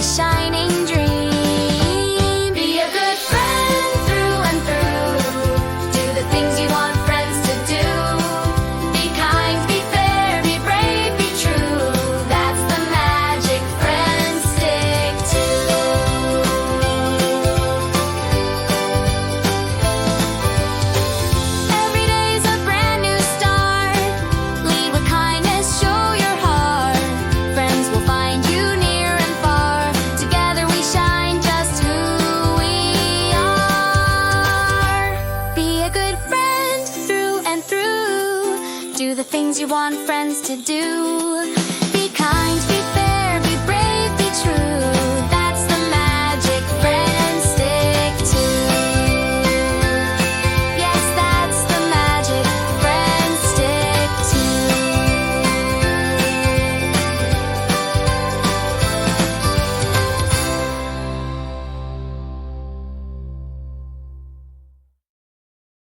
shining dream. Be a good friend through and through. Do the things you want friends to do. Be kind, be fair, be brave, be true. That's the magic friends stick to. Every day's a brand new start. Lead with kindness, show your heart. Friends will find you near and far. Together we shine just who we are. Be a good friend through and through. Do the things you want friends to do.